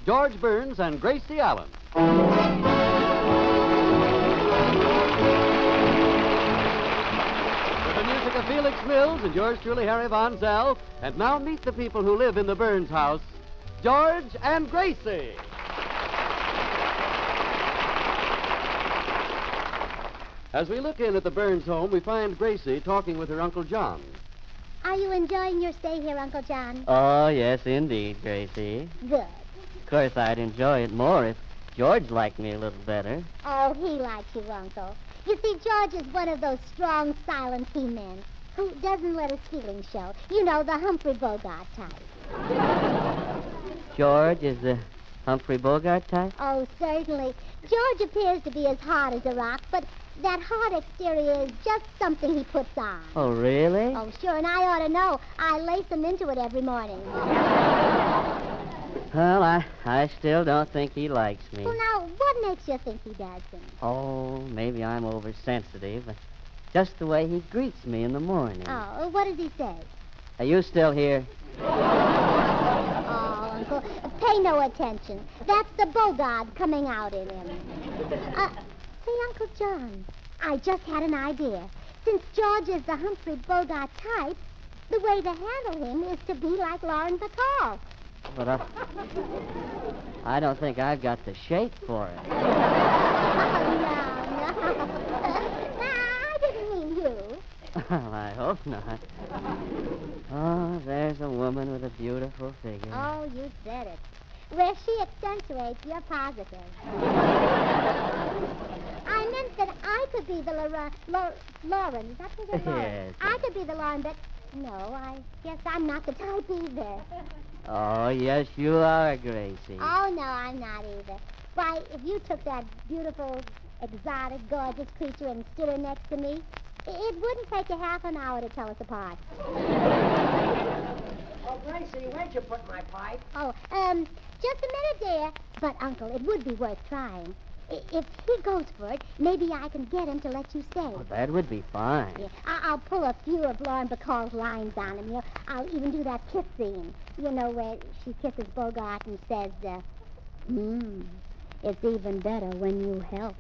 George Burns and Gracie Allen. With the music of Felix Mills and yours truly, Harry Von Zell. And now meet the people who live in the Burns house, George and Gracie. As we look in at the Burns home, we find Gracie talking with her Uncle John. Are you enjoying your stay here, Uncle John? Oh, yes, indeed, Gracie. Good. Of course, I'd enjoy it more if George liked me a little better. Oh, he likes you, Uncle. You see, George is one of those strong, silent he-men who doesn't let his feelings show. You know, the Humphrey Bogart type. George is the Humphrey Bogart type? Oh, certainly. George appears to be as hard as a rock, but that hard exterior is just something he puts on. Oh, really? Oh, sure, and I ought to know. I lace him into it every morning. Well, I still don't think he likes me. Well, now, what makes you think he doesn't? Oh, maybe I'm oversensitive. Just the way he greets me in the morning. Oh, what does he say? Are you still here? Oh, Uncle, pay no attention. That's the Bogart coming out in him. Say, Uncle John, I just had an idea. Since George is the Humphrey Bogart type, the way to handle him is to be like Lauren Bacall. But I don't think I've got the shape for it. Oh, no. I didn't mean you. Well, I hope not. Oh, there's a woman with a beautiful figure. Oh, you said it. Where she accentuates, you're positive. I meant that I could be the Lauren. Is that what it is? Yes. I could be the Lauren, but no, I guess I'm not the type either. Oh, yes, you are, Gracie. Oh, no, I'm not either. Why, if you took that beautiful, exotic, gorgeous creature and stood her next to me, it wouldn't take you half an hour to tell us apart. Oh, Gracie, where'd you put my pipe? Oh, just a minute, dear. But, Uncle, it would be worth trying. If he goes for it, maybe I can get him to let you stay. Oh, that would be fine. Yeah, I'll pull a few of Lauren Bacall's lines on him. You know, I'll even do that kiss scene. You know, where she kisses Bogart and says, it's even better when you help.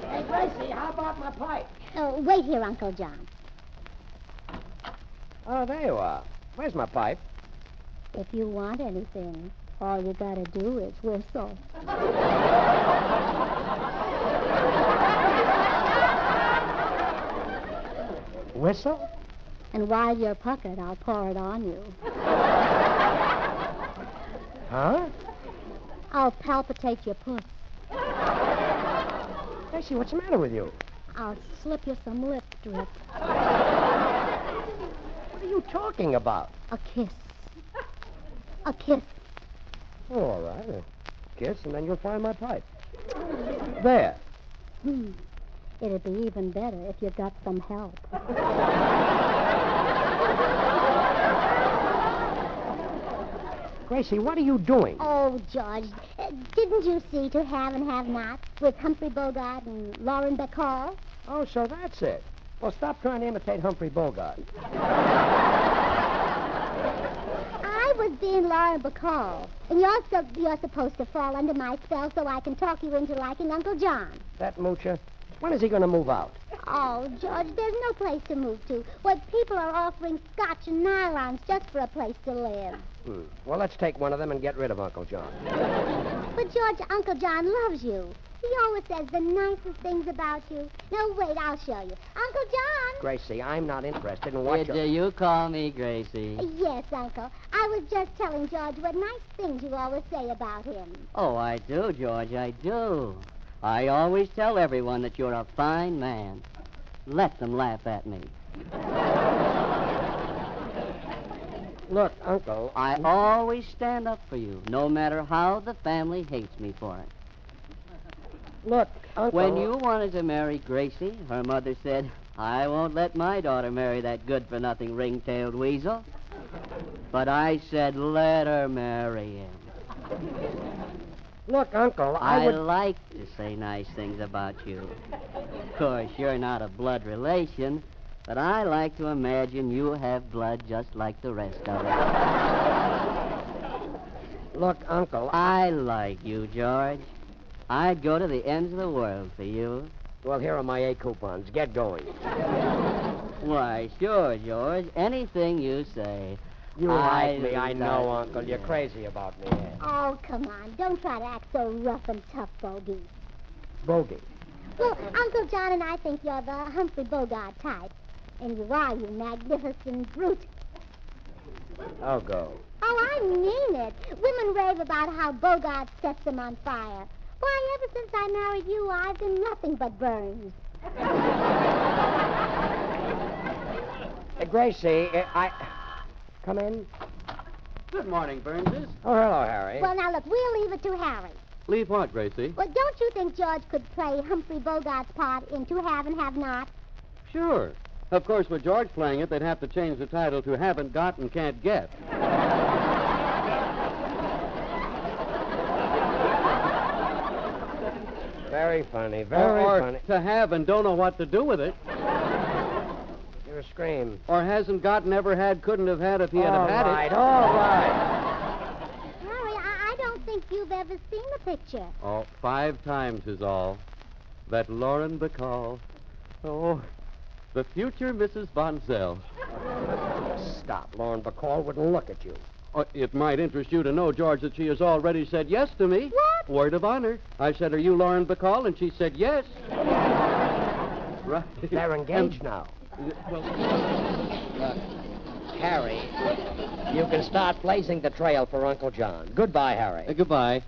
Hey, Gracie, how about my pipe? Oh, wait here, Uncle John. Oh, there you are. Where's my pipe? If you want anything, all you gotta do is whistle. Whistle? And while you're puckered, I'll pour it on you. Huh? I'll palpitate your puss. Gracie, what's the matter with you? I'll slip you some lip drip. What are you talking about? A kiss. A kiss. Oh, all right. A kiss, and then you'll find my pipe. There. It'd be even better if you got some help. Gracie, what are you doing? Oh, George, didn't you see To Have and Have Not with Humphrey Bogart and Lauren Bacall? Oh, so that's it. Well, stop trying to imitate Humphrey Bogart. I was being Lauren Bacall, and you're supposed to fall under my spell so I can talk you into liking Uncle John. That moocher. When is he going to move out? Oh, George, there's no place to move to. What people are offering scotch and nylons just for a place to live. Well, let's take one of them and get rid of Uncle John. But, George, Uncle John loves you. He always says the nicest things about you. No, wait, I'll show you. Uncle John! Gracie, I'm not interested in what Did you call me Gracie? Yes, Uncle. I was just telling George what nice things you always say about him. Oh, I do, George, I do. I always tell everyone that you're a fine man. Let them laugh at me. Look, Uncle, I always stand up for you, no matter how the family hates me for it. Look, Uncle... When you wanted to marry Gracie, her mother said, I won't let my daughter marry that good-for-nothing ring-tailed weasel. But I said, let her marry him. Look, Uncle, I like to say nice things about you. Of course, you're not a blood relation, But I like to imagine you have blood just like the rest of us. Look, Uncle, I like you, George. I'd go to the ends of the world for you. Well, here are my 8 coupons. Get going. Why, sure, George. Anything you say. You like me, I like- know, Uncle. You're crazy about me. Oh, come on. Don't try to act so rough and tough, Bogey. Bogey. Well, Uncle John and I think you're the Humphrey Bogart type. And you are, you magnificent brute. I'll go. Oh, I mean it. Women rave about how Bogart sets them on fire. Why, ever since I married you, I've been nothing but burns. Gracie, I... Come in. Good morning, Burnses. Oh, hello, Harry. Well, now, look, we'll leave it to Harry. Leave what, Gracie? Well, don't you think George could play Humphrey Bogart's part in To Have and Have Not? Sure. Of course, with George playing it, they'd have to change the title to Haven't Got and Can't Get. Very funny, very or funny. to have and don't know what to do with it. You're a scream. Or hasn't got, never had, couldn't have had if he had have had it. All right. Harry, I don't think you've ever seen the picture. Oh, 5 times is all. That Lauren Bacall. Oh, the future Mrs. Bonzell. Stop. Lauren Bacall wouldn't look at you. It might interest you to know, George, that she has already said yes to me. What? Word of honor. I said, are you Lauren Bacall? And she said yes. Right. They're engaged now. Well, Harry, you can start blazing the trail for Uncle John. Goodbye, Harry. Goodbye.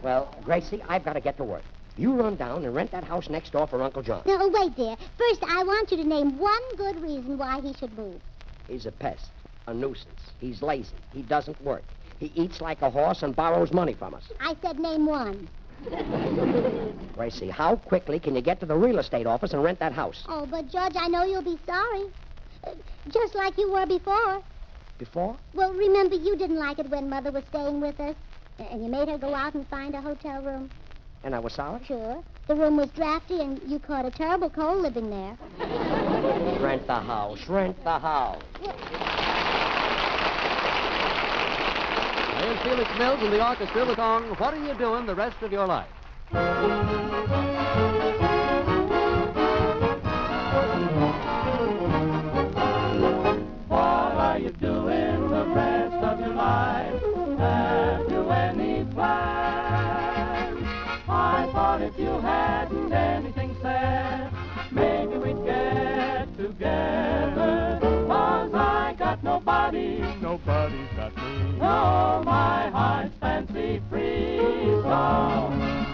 Well, Gracie, I've got to get to work. You run down and rent that house next door for Uncle John. No, wait there. First, I want you to name one good reason why he should move. He's a pest, a nuisance. He's lazy. He doesn't work. He eats like a horse and borrows money from us. I said name one. Gracie, how quickly can you get to the real estate office and rent that house? Oh, but George, I know you'll be sorry. Just like you were before. Before? Well, remember, you didn't like it when Mother was staying with us, and you made her go out and find a hotel room. And I was sorry? Sure. The room was drafty, and you caught a terrible cold living there. Rent the house. Rent the house. Here's Felix Mills and the orchestra with song, What Are You Doing the Rest of Your Life? What are you doing the rest of your life? Have you any plans? I thought if you hadn't anything said, maybe we'd get together. 'Cause I got nobody, nobody's got me. Oh, my heart's fancy free. So,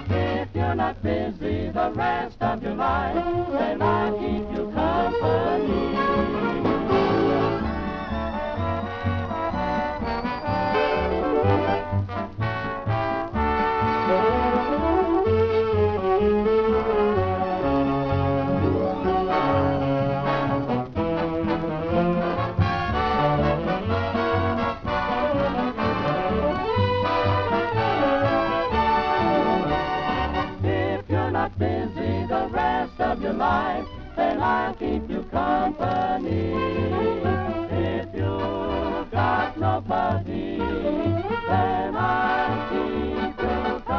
if you're not busy the rest of your life, then I'll keep you company. Busy the rest of your life, then I'll keep you company. If you've got nobody, then I'll keep you company.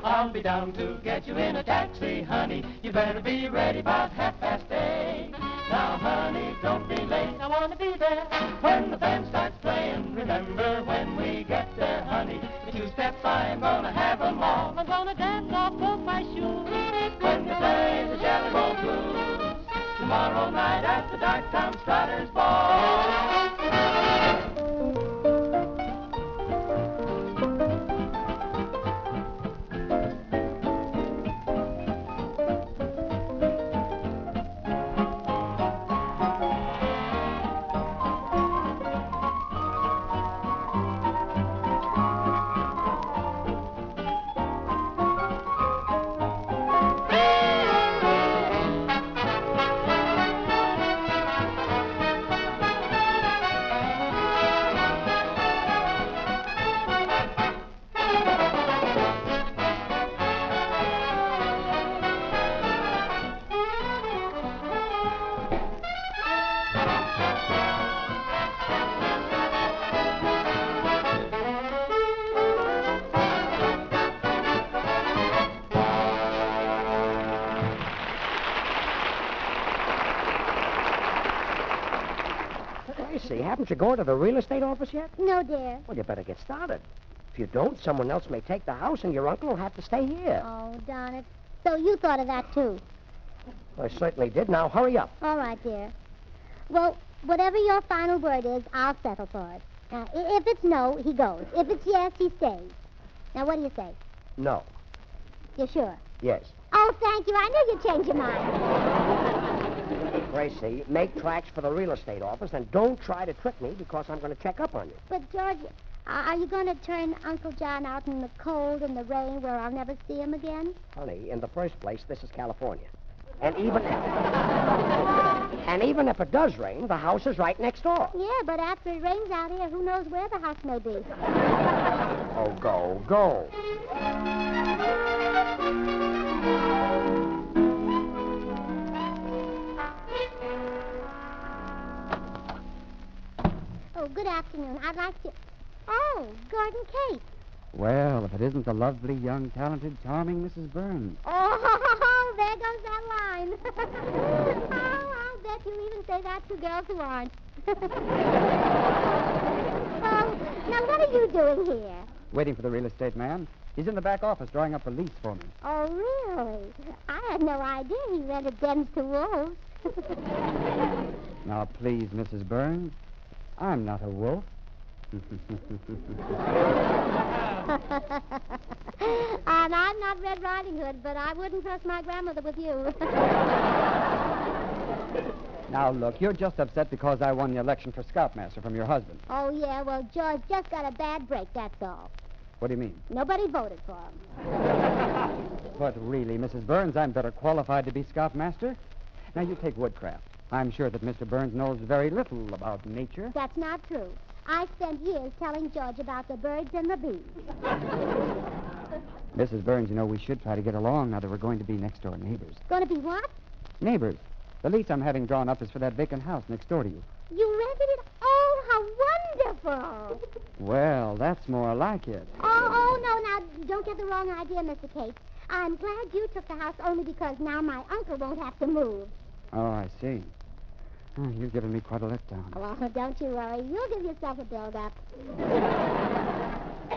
I'll be down to get you in a taxi, honey. You better be ready about 8:30. Now, honey, don't be late. I want to be there when the band starts playing. Remember when we get there, honey. The 2 steps, I'm gonna have 'em all. I'm gonna dance off both my shoes when they play the Jelly Roll Blues. Tomorrow night at the Darktown Strutter's Ball. haven't you gone to the real estate office yet? No, dear. Well, you better get started. If you don't, someone else may take the house, and your uncle will have to stay here. Oh, darn it. So you thought of that, too. I certainly did. Now, hurry up. All right, dear. Well, whatever your final word is, I'll settle for it. If it's no, he goes. If it's yes, he stays. Now, what do you say? No. You're sure? Yes. Oh, thank you. I knew you'd change your mind. Gracie, make tracks for the real estate office, and don't try to trick me because I'm going to check up on you. But, George, are you going to turn Uncle John out in the cold and the rain where I'll never see him again? Honey, in the first place, this is California. And even if it does rain, the house is right next door. Yeah, but after it rains out here, who knows where the house may be? Oh, go. Oh, good afternoon. I'd like to... Oh, Gordon Case. Well, if it isn't the lovely, young, talented, charming Mrs. Burns. Oh, there goes that line. Oh, I'll bet you even say that to girls who aren't. Oh, now what are you doing here? Waiting for the real estate man. He's in the back office drawing up a lease for me. Oh, really? I had no idea he rented dens to wolves. Now, please, Mrs. Burns, I'm not a wolf. And I'm not Red Riding Hood, but I wouldn't trust my grandmother with you. Now, look, you're just upset because I won the election for Scoutmaster from your husband. Oh, yeah, well, George just got a bad break, that's all. What do you mean? Nobody voted for him. But really, Mrs. Burns, I'm better qualified to be Scoutmaster. Now, you take woodcraft. I'm sure that Mr. Burns knows very little about nature. That's not true. I spent years telling George about the birds and the bees. Mrs. Burns, you know, we should try to get along now that we're going to be next-door neighbors. Going to be what? Neighbors. The lease I'm having drawn up is for that vacant house next door to you. You rented it? Oh, how wonderful. Well, that's more like it. Oh, no, now, don't get the wrong idea, Mr. Cates. I'm glad you took the house only because now my uncle won't have to move. Oh, I see. Oh, you've given me quite a letdown. Well, don't you worry. You'll give yourself a build-up.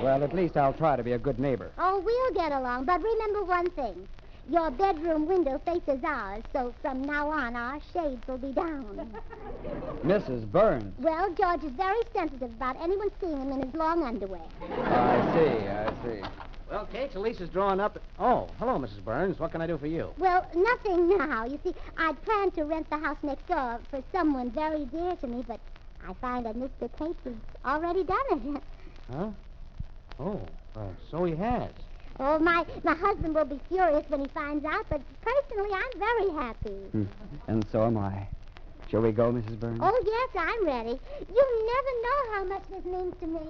Well, at least I'll try to be a good neighbor. Oh, we'll get along. But remember one thing. Your bedroom window faces ours, so from now on, our shades will be down. Mrs. Burns. Well, George is very sensitive about anyone seeing him in his long underwear. I see. Well, Kate, the lease is drawn up. Oh, hello, Mrs. Burns. What can I do for you? Well, nothing now. You see, I'd planned to rent the house next door for someone very dear to me, but I find that Mr. Cates has already done it. Huh? Oh, so he has. Oh, my husband will be furious when he finds out, but personally, I'm very happy. And so am I. Shall we go, Mrs. Burns? Oh, yes, I'm ready. You never know how much this means to me.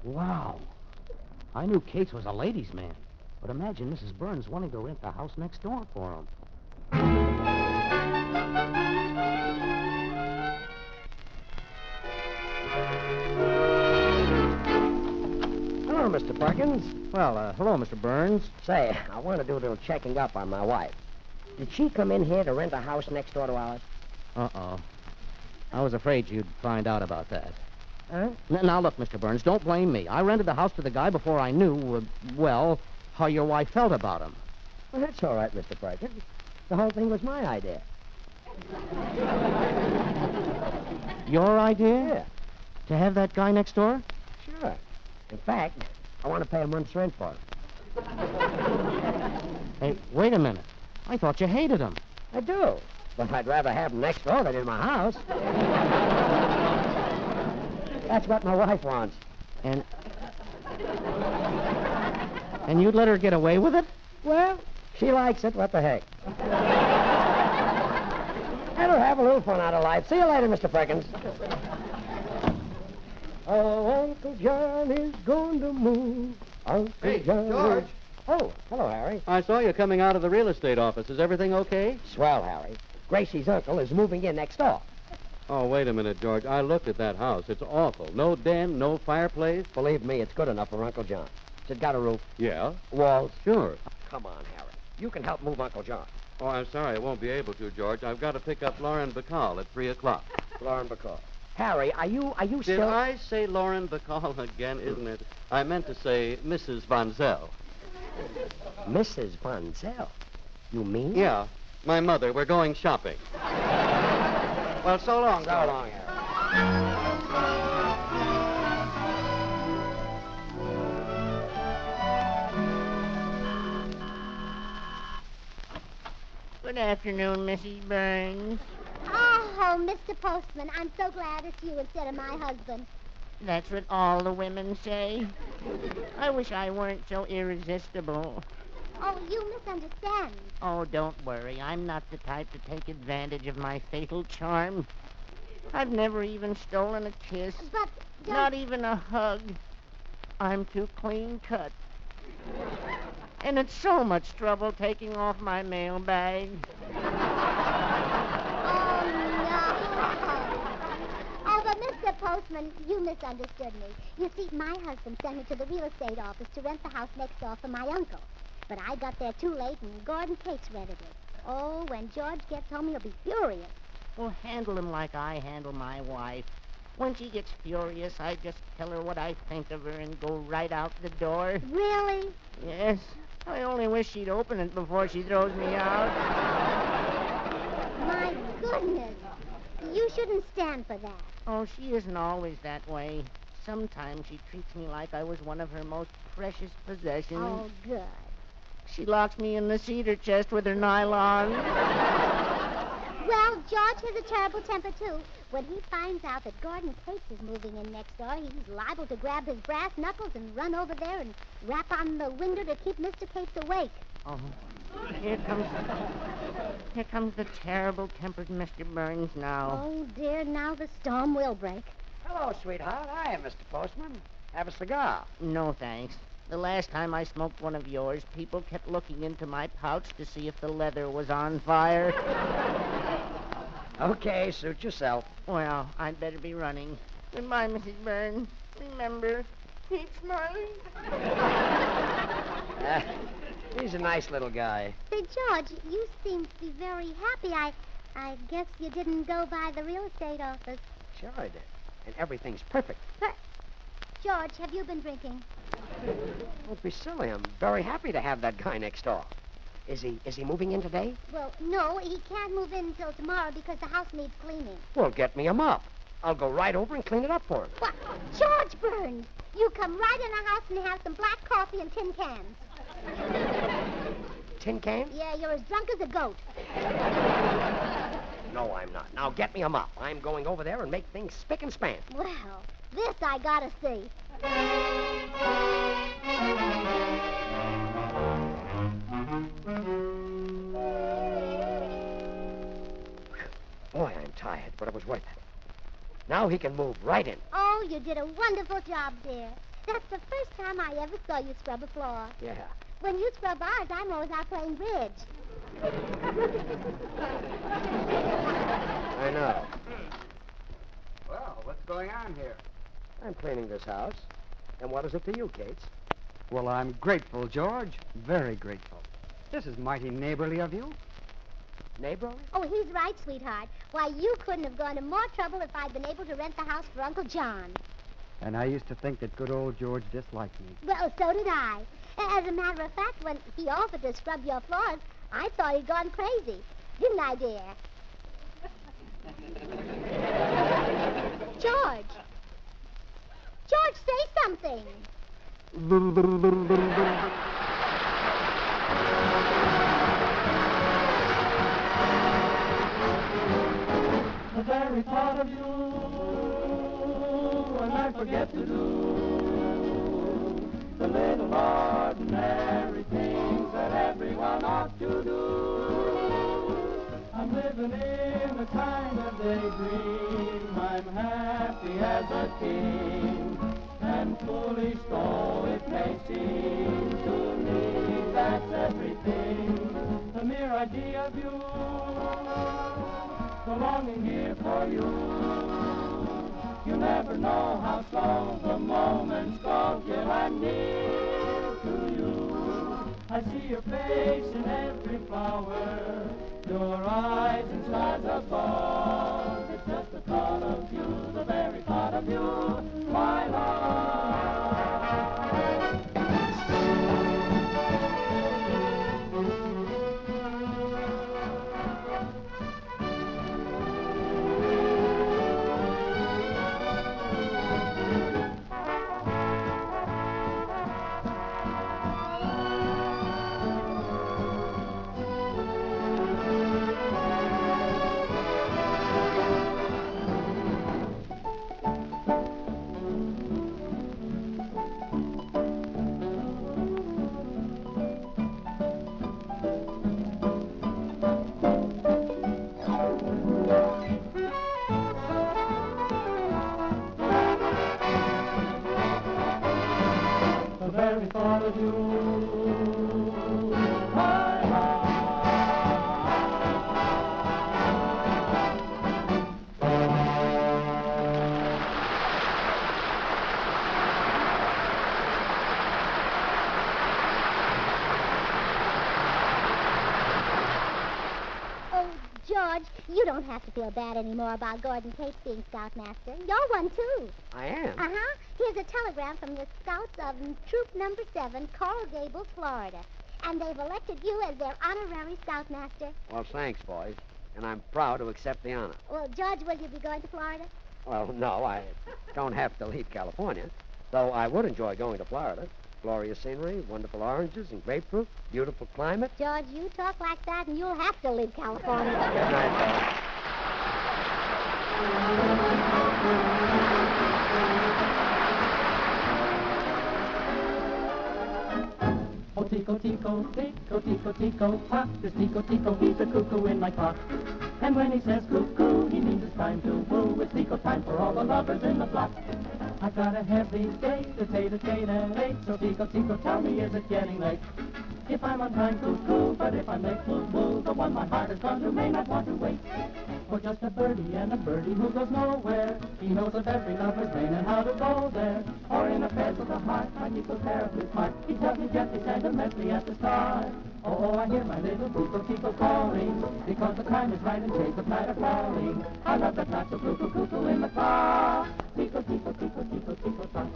Wow. I knew Cates was a ladies' man. But imagine Mrs. Burns wanting to rent the house next door for him. Hello, Mr. Perkins. Well, hello, Mr. Burns. Say, I want to do a little checking up on my wife. Did she come in here to rent a house next door to ours? Uh-oh. I was afraid you'd find out about that. Huh? Now, look, Mr. Burns, don't blame me. I rented the house to the guy before I knew, how your wife felt about him. Well, that's all right, Mr. Perkins. The whole thing was my idea. Your idea? Yeah, To have that guy next door? sure. In fact, I want to pay a month's rent for him. Hey, wait a minute. I thought you hated him. I do, but I'd rather have him next door than in my house. That's what my wife wants. And you'd let her get away with it? Well, she likes it. What the heck? Let her have a little fun out of life. See you later, Mr. Perkins. Oh, Uncle John is going to move. Uncle Hey, John. George. Oh, hello, Harry. I saw you coming out of the real estate office. Is everything okay? Swell, Harry. Gracie's uncle is moving in next door. Oh, wait a minute, George. I looked at that house. It's awful. No den, no fireplace. Believe me, it's good enough for Uncle John. It's got a roof, Yeah, walls. sure. Come on, Harry. You can help move Uncle John. Oh, I'm sorry. I won't be able to, George. I've got to pick up Lauren Bacall at 3 o'clock. Lauren Bacall. Harry, are you Did still... I say Lauren Bacall again, isn't it? I meant to say Mrs. Von Zell. Mrs. Von Zell? You mean? Yeah, my mother. We're going shopping. Well, so long. So long, Harry. Good afternoon, Mrs. Burns. Oh, Mr. Postman, I'm so glad it's you instead of my husband. That's what all the women say. I wish I weren't so irresistible. Oh, you misunderstand. Oh, don't worry. I'm not the type to take advantage of my fatal charm. I've never even stolen a kiss. But... Not even a hug. I'm too clean cut. And it's so much trouble taking off my mailbag. Oh, no. Oh, but Mr. Postman, you misunderstood me. You see, my husband sent me to the real estate office to rent the house next door for my uncle. But I got there too late, and Gordon Cates rented it. Oh, when George gets home, he'll be furious. Well, handle him like I handle my wife. When she gets furious, I just tell her what I think of her and go right out the door. Really? Yes. I only wish she'd open it before she throws me out. My goodness. You shouldn't stand for that. Oh, she isn't always that way. Sometimes she treats me like I was one of her most precious possessions. Oh, good. She locks me in the cedar chest with her nylon. Well, George has a terrible temper, too. When he finds out that Gordon Cates is moving in next door, he's liable to grab his brass knuckles and run over there and rap on the window to keep Mr. Cates awake. Oh, here comes the terrible-tempered Mr. Burns now. Oh, dear, now the storm will break. Hello, sweetheart. Hi, Mr. Postman. Have a cigar. No, thanks. The last time I smoked one of yours, people kept looking into my pouch to see if the leather was on fire. Okay, suit yourself. Well, I'd better be running. Goodbye, Mrs. Burns. Remember, keep smiling. He's a nice little guy. Say, George, you seem to be very happy. I guess you didn't go by the real estate office. Sure I did. And everything's perfect. But, George, have you been drinking? Don't be silly. I'm very happy to have that guy next door. Is he moving in today? Well, no, he can't move in until tomorrow because the house needs cleaning. Well, get me a mop. I'll go right over and clean it up for him. What? George Burns, you come right in the house and have some black coffee and tin cans. Tin cans? Yeah, you're as drunk as a goat. No, I'm not. Now get me a mop. I'm going over there and make things spick and span. Well, this I gotta see. Boy, I'm tired, but it was worth it. Now he can move right in. Oh, you did a wonderful job, dear. That's the first time I ever saw you scrub a floor. Yeah. When you scrub ours, I'm always out playing bridge. I know. Well, what's going on here? I'm cleaning this house. And what is it to you, Cates? Well, I'm grateful, George. Very grateful. This is mighty neighborly of you. Neighborly? Oh, he's right, sweetheart. Why, you couldn't have gone to more trouble if I'd been able to rent the house for Uncle John. And I used to think that good old George disliked me. Well, so did I. As a matter of fact, when he offered to scrub your floors, I thought he'd gone crazy. Didn't I, dear? George! George, say something. The very thought of you, and I forget to do the little ordinary things that everyone ought to do. I'm living in a kind of daydream. I'm happy as a king, and foolish though it may seem to me, that's everything. The mere idea of you, the longing here for you. You never know how slow the moments go till I'm near to you. I I see your face in every flower, your eyes in stars above. It's just the thought of you, the very thought of you, my love. The very thought of you, my love. Oh, George, you don't have to feel bad anymore about Gordon Tate being scoutmaster. You're one, too. I am. Uh-huh. Here's a telegram from the scouts of Troop Number 7, Coral Gables, Florida. And they've elected you as their honorary scoutmaster. Well, thanks, boys. And I'm proud to accept the honor. Well, George, will you be going to Florida? Well, no, I don't have to leave California. Though I would enjoy going to Florida. Glorious scenery, wonderful oranges and grapefruit, beautiful climate. George, you talk like that and you'll have to leave California. Good night, boys. Oh, Tico, Tico, Tico, Tico, Tico, tock. This Tico, Tico, he's a cuckoo in my clock. And when he says cuckoo, he means it's time to woo. It's Tico time for all the lovers in the block. I got a heavy date, a tater at 8. So Tico, Tico, tell me, is it getting late? If I'm on time, cuckoo, but if I'm late, woo-woo. The one my heart has gone to may not want to wait. For just a birdie and a birdie who goes nowhere. He knows of every lover's lane and how to go there. Or in affairs of the heart, my Tico's terribly smart. He tells me gently, sentimentally at the start. Oh, I hear my little Tico, Tico calling. Because the time is right and shades of night are falling. I love that not so cuckoo, cuckoo in the car. Tico, Tico, Tico, Tico, Tico, tock.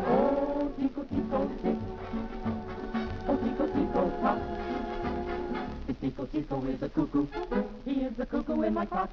Oh, Tico, Tico, tick. Oh, Tico, Tico, tock. This Tico, Tico is a cuckoo. He is the cuckoo in my clock.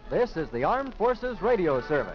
This is the Armed Forces Radio Service.